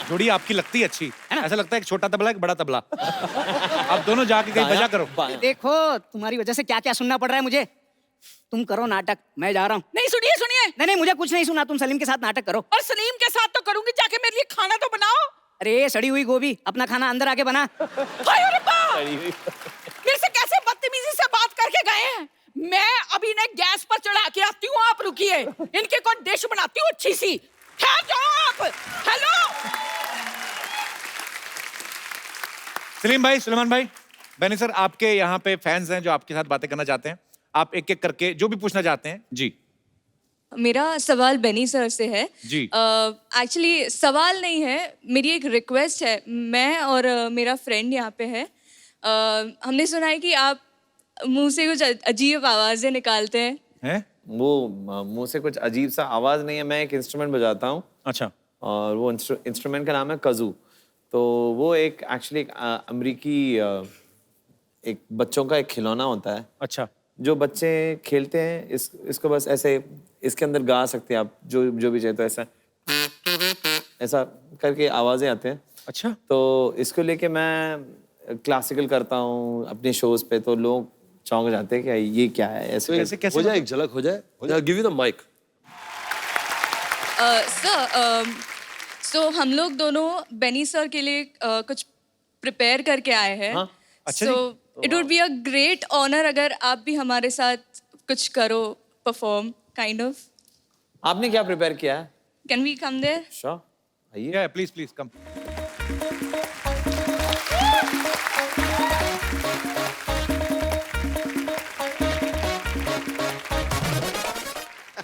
जोड़ी आपकी लगती है अच्छी, ऐसा लगता है एक छोटा तबला एक बड़ा तबला। आप दोनों जाके कहीं बजा करो। देखो तुम्हारी वजह से क्या क्या सुनना पड़ रहा है मुझे। तुम करो नाटक, मैं जा रहा हूँ। नहीं सुनिए सुनिए। नहीं मुझे कुछ नहीं सुना, तुम सलीम के साथ नाटक करो। और सलीम के साथ तो करूंगी, जाके मेरे लिए खाना तो बनाओ। अरे सड़ी हुई गोभी, अपना खाना अंदर आके बना। हाय रब्बा! मेरे से कैसे बदतमीजी से बात करके गए हैं। मैं अभी इन्हें गैस पर चढ़ा के आती हूँ, आप रुकिए। इनके कोई डिश बनाती हूँ अच्छी सी। ठहर जाओ आप। हेलो सलीम भाई, सुलेमान भाई, बेनी सर आपके यहाँ पे फैंस हैं जो आपके साथ बातें करना चाहते हैं। आप एक एक करके जो भी पूछना चाहते हैं जी। मेरा सवाल बेनी सर से है जी। एक्चुअली सवाल नहीं है, मेरी एक रिक्वेस्ट है। मैं और मेरा फ्रेंड यहाँ पे है। हमने सुना है कि आप मुंह से कुछ अजीब आवाजें निकालते हैं। वो मुंह से कुछ अजीब सा आवाज नहीं है, मैं एक इंस्ट्रूमेंट बजाता हूँ। अच्छा। और वो इंस्ट्रूमेंट का नाम है कज़ू। तो वो एक एक्चुअली एक अमेरिकी एक बच्चों का एक खिलौना होता है। अच्छा। जो बच्चे खेलते हैं इसको बस ऐसे इसके अंदर गा सकते हैं आप जो भी चाहिए, तो ऐसा करके आवाजें आते हैं। अच्छा। तो इसको लेके मैं क्लासिकल करता हूँ अपने शोज पे, तो लोग चौंक जाते हैं कि ये क्या है। ऐसे कैसे हो जाए, एक झलक हो जाए। Give you the mic. Sir so हम लोग दोनों बेनी सर के लिए कुछ प्रिपेयर करके आए हैं। अच्छा so it would be a great honour अगर आप भी हमारे साथ कुछ करो, परफॉर्म काइंड ऑफ। आपने क्या प्रिपेयर किया है? Can we come there? Sure, आइए। Please please come.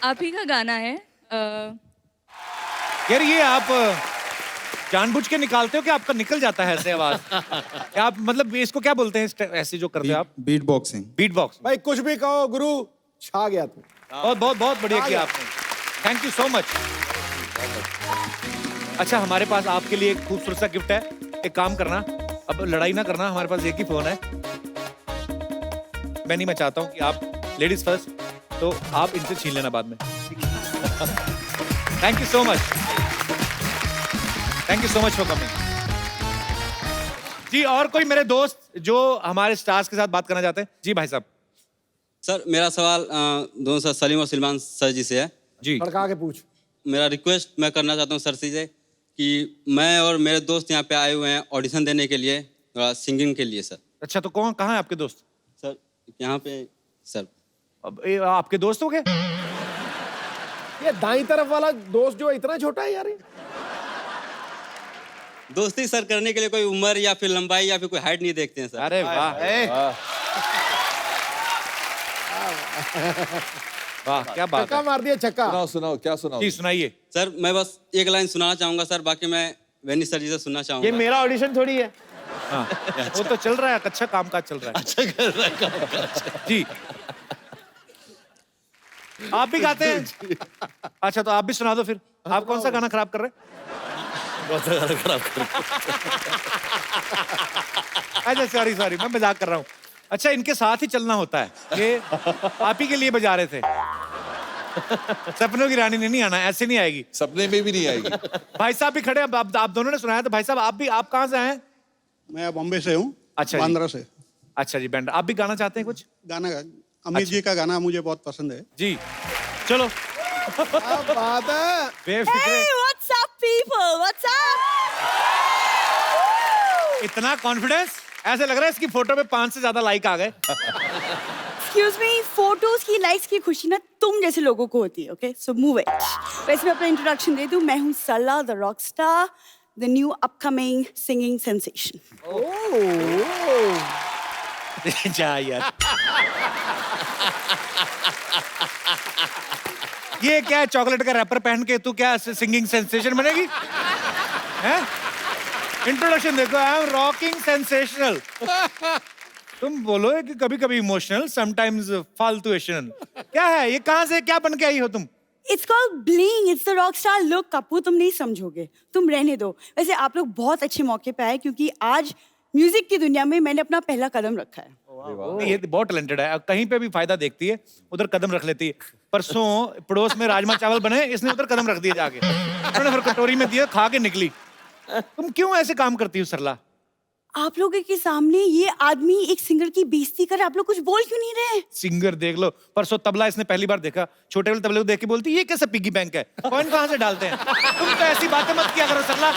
आप ही का गाना है। यार ये आप जानबूझ के निकालते हो कि आपका निकल जाता है ऐसे आवाज? क्या आप मतलब इसको क्या बोलते हैं ऐसे जो करते हो आप? Beat boxing. Beat box. भाई कुछ भी कहो गुरु, छा गया तू। बहुत बहुत बहुत बढ़िया किया आपने, थैंक यू सो मच। अच्छा हमारे पास आपके लिए एक खूबसूरत सा गिफ्ट है। एक काम करना, अब लड़ाई ना करना, हमारे पास एक ही फोन है। मैं चाहता हूँ कि आप लेडीज फर्स्ट, तो आप इनसे छीन लेना बाद में। Thank you so much, thank you so much for coming जी। और कोई मेरे दोस्त जो हमारे स्टार्स के साथ बात करना चाहते हैं? जी भाई साहब। सर मेरा सवाल दोनों सर सलीम और सलमान सर जी से है जी। भड़का के पूछ। मेरा रिक्वेस्ट मैं करना चाहता हूँ सर से कि मैं और मेरे दोस्त यहाँ पे आए हुए हैं ऑडिशन देने के लिए, सिंगिंग के लिए सर। अच्छा, तो कौन कहाँ है आपके दोस्त? सर यहाँ पे सर। अब आपके दोस्त हो गए? ये दाईं तरफ वाला दोस्त जो इतना छोटा है यार। दोस्ती सर करने के लिए कोई उम्र या फिर लंबाई या फिर कोई हाइट नहीं देखते हैं सर। अरे वाह वाह, क्या बात चक्का है। मार दिया चक्का। सुनाओ सुनाओ, क्या सुनाओ? जी सुनाइए। सर मैं बस एक लाइन सुनाना चाहूंगा सर, बाकी मैं वेनी सर जी से सुनना चाहूंगा। ये मेरा ऑडिशन थोड़ी है। हाँ, वो तो चल रहा है, अच्छा कामकाज चल रहा है। अच्छा कर रहा है कामकाज। जी आप भी गाते हैं? अच्छा तो आप भी सुना दो फिर। आप कौन सा गाना खराब कर रहे हैं? कौन सा गाना खराब कर अच्छा सॉरी सॉरी, मैं मजाक कर रहा हूँ। अच्छा इनके साथ ही चलना होता है, ये आप ही के लिए बजा रहे थे। सपनों की रानी ने नहीं आना, ऐसे नहीं आएगी। सपने में भी नहीं आएगी। भाई साहब भी खड़े, अब आप दोनों ने सुनाया, तो भाई साहब आप कहाँ से आए हैं? मैं बॉम्बे से हूँ। अच्छा जी। बांद्रा से। अच्छा जी, बैंड। आप भी गाना चाहते हैं कुछ गाना अमित जी का गाना मुझे बहुत पसंद है जी। चलो बात है। Befikre. Hey, what's up, people? What's up? इतना कॉन्फिडेंस, ऐसे लग रहा है इसकी फोटो पे 5 से ज्यादा लाइक आ गए। Excuse me, फोटोज की लाइक्स की खुशी ना तुम जैसे लोगों को होती है, ओके? So move it. वैसे मैं अपना इंट्रोडक्शन दे दूं, मैं हूँ सला the rock star, the new upcoming singing sensation. जा यार। ये क्या है, चॉकलेट का रैपर पहन के तू क्या सिंगिंग सेंसेशन बनेगी? हैं? इंट्रोडक्शन देखो, आई एम रॉकिंग सेंसेशनल। तुम बोलो कि कभी कभी इमोशनल, समटाइम्स फालतूएशनल। क्या है ये? कहाँ से क्या बन के आई हो तुम? It's called bling, it's the rock star look. Kapoor तुम नहीं समझोगे, तुम रहने दो। वैसे आप लोग बहुत अच्छे मौके पे आए, क्योंकि आज म्यूजिक की दुनिया में मैंने अपना पहला कदम रखा है। ये बहुत टैलेंटेड है, कहीं पे भी फायदा देखती है उधर कदम रख लेती है। परसों पड़ोस में राजमा चावल बने, इसने उधर कदम रख दिए जाके, उन्होंने फिर कटोरी में दिया, खा के निकली। तुम क्यों ऐसे काम करती हो सरला? आप लोगों के सामने ये आदमी एक सिंगर की बेइज्जती कर, आप लोग कुछ बोल क्यों नहीं रहे? सिंगर देख लो, परसों तबला इसने पहली बार देखा, छोटे वाले तबले को देख के बोलती ये कैसा पिग्गी बैंक है, कॉइन कहाँ से डालते हैं? तुम तो ऐसी बातें मत किया करो सरला।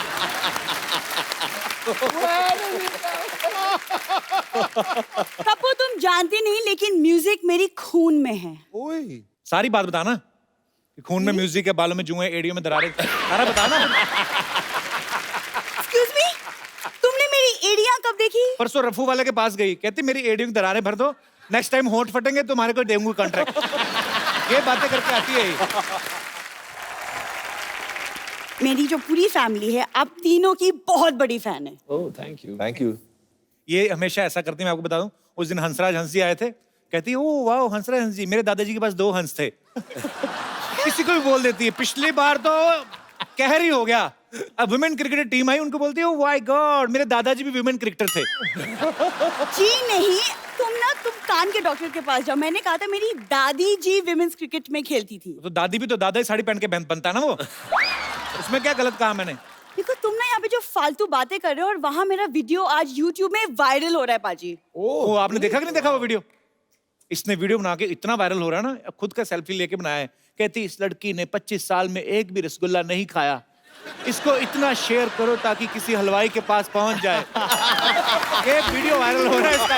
कपूर तुम जानते नहीं, लेकिन म्यूजिक मेरी खून में है। सारी बात बताना, खून में म्यूजिक है, बालों में जुएं, एड़ियों में दरारें, सारा बताना। एक्सक्यूज मी, तुमने मेरी एड़ियां कब देखी? परसों रफू वाले के पास गई, कहती मेरी एड़ियों की दरारें भर दो, नेक्स्ट टाइम होंठ फटेंगे तुम्हारे को देंगे कॉन्ट्रैक्ट। ये बातें करके आती है ये। मेरी जो पूरी फैमिली है, आप तीनों की बहुत बड़ी फैन है। Oh thank you. Thank you. ये हमेशा ऐसा करती है, मैं आपको बता दूं, उस दिन हंसराज हंसी आए थे, कहती ओ वाह हंसराज हंस जी, मेरे दादाजी के पास 2 हंस थे। किसी को भी बोल देती है। पिछली बार तो कहर ही हो गया, अब वुमेन क्रिकेट टीम आई, उनको बोलती है ओ माय गॉड मेरे दादाजी भी वुमेन क्रिकेटर थे। जी नहीं, तुम कान के डॉक्टर के पास जाओ। मैंने कहा था मेरी दादी जी विमेंस क्रिकेट में खेलती थी। तो दादी भी तो दादा ही साड़ी पहन के बनता है ना, वो उसमें क्या गलत कहा मैंने? देखो तुम ना यहाँ पे जो फालतू बातें कर रहे हो, और वहां मेरा वीडियो आज YouTube में वायरल हो रहा है पाजी। ओ आपने देखा कि नहीं देखा वो वीडियो? इसने वीडियो बना के इतना वायरल हो रहा है ना, खुद का सेल्फी लेके बनाया है, कहती इस लड़की ने 25 साल में एक भी रसगुल्ला नहीं खाया, इसको इतना शेयर करो ताकि किसी हलवाई के पास पहुंच जाए। एक वीडियो वायरल हो रहा है इसका।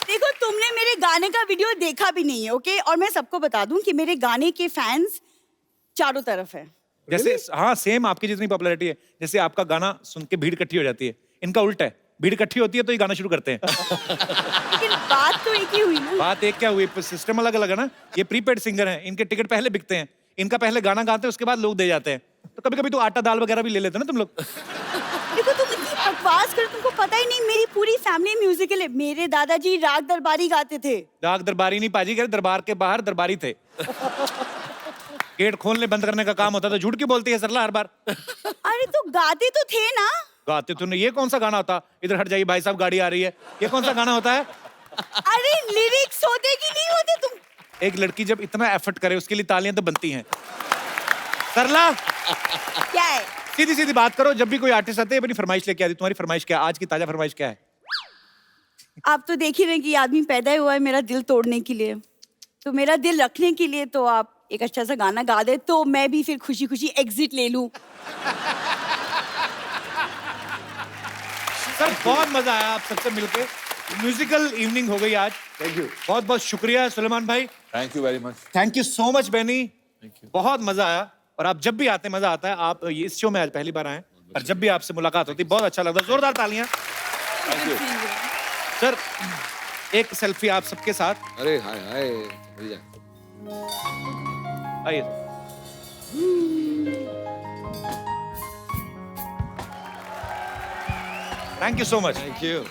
देखो तुमने मेरे गाने का वीडियो देखा भी नहीं है, ओके? और मैं सबको बता दूं कि मेरे गाने के फैंस चारों तरफ है। जैसे हाँ सेम आपकी जितनी पॉपुलैरिटी है, जैसे आपका गाना सुन के भीड़ इकट्ठी हो जाती है, इनका उल्टा है, भीड़ इकट्ठी होती है तो ये गाना शुरू करते हैं। लेकिन बात तो एक ही हुई ना। बात एक क्या हुई, सिस्टम अलग अलग है ना। ये प्रीपेड सिंगर हैं, इनके टिकट पहले बिकते हैं, इनका पहले गाना गाते हैं, उसके बाद लोग दे जाते हैं। तो कभी कभी तो आटा दाल वगैरह भी ले लेते हैं ना तुम लोग। देखो तुम इतनी बकवास कर, तुमको पता ही नहीं मेरी पूरी फैमिली म्यूजिकल है। मेरे दादाजी राग दरबारी गाते थे। राग दरबारी नहीं पाजी, कह दरबार के बाहर दरबारी थे। गेट खोलने बंद करने का काम होता था। झूठ क्यों बोलती है सरला हर बार? अरे तो गाते तो थे ना। गाते तो नहीं। ये कौन सा गाना होता? इधर हट जाइए भाई साहब, गाड़ी आ रही है। ये कौन सा गाना होता है? अरे लिरिक्स होते कि नहीं होते? तुम एक लड़की जब इतना एफर्ट करे उसके लिए तालियां तो बनती हैं। सरला क्या है? सीधी सीधी बात करो, जब भी कोई आर्टिस्ट आते हैं अपनी फरमाइश लेके आती। तुम्हारी फरमाइश क्या है? आज की ताजा फरमाइश क्या है? आप तो देख ही रहे हैं कि आदमी पैदा हुआ है मेरा दिल तोड़ने के लिए, तो मेरा दिल रखने के लिए तो आप एक अच्छा सा गाना गा दे, तो मैं भी फिर खुशी खुशी एग्जिट ले लूं। सर बहुत मजा आया आप सबसे मिलके। म्यूजिकल इवनिंग हो गई आज। Thank you. बहुत बहुत शुक्रिया सुलेमान भाई। Thank you very much. Thank you so much Benny. बहुत मजा आया, और आप जब भी आते हैं मजा आता है। आप ये इस शो में आज पहली बार आए, और जब भी आपसे मुलाकात होती बहुत अच्छा लगता है। जोरदार तालियां। Thank you sir. एक सेल्फी आप सबके साथ। अरे हाय हाय, मिल जाए। आइए। Thank you so much. Thank you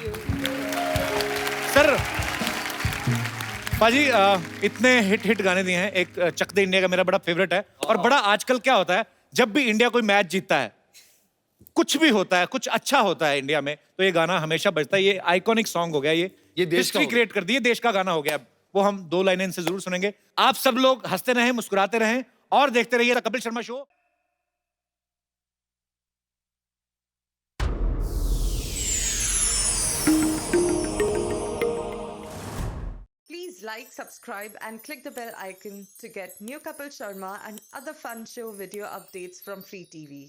sir. पाजी इतने हिट गाने दिए हैं। एक चक दे इंडिया का मेरा बड़ा फेवरेट है। और बड़ा आजकल क्या होता है, जब भी इंडिया कोई मैच जीतता है, कुछ भी होता है, कुछ अच्छा होता है इंडिया में, तो ये गाना हमेशा बजता है। ये आइकॉनिक सॉन्ग हो गया, ये देश हिस्ट्री क्रिएट कर दी है, देश का गाना हो गया। वो हम 2 लाइनें इनसे जरूर सुनेंगे। आप सब लोग हंसते रहें, मुस्कुराते रहें, और देखते रहिए the Kapil Sharma show. Please like, subscribe and click the bell icon to get new Kapil Sharma and other fun show video updates from Free TV.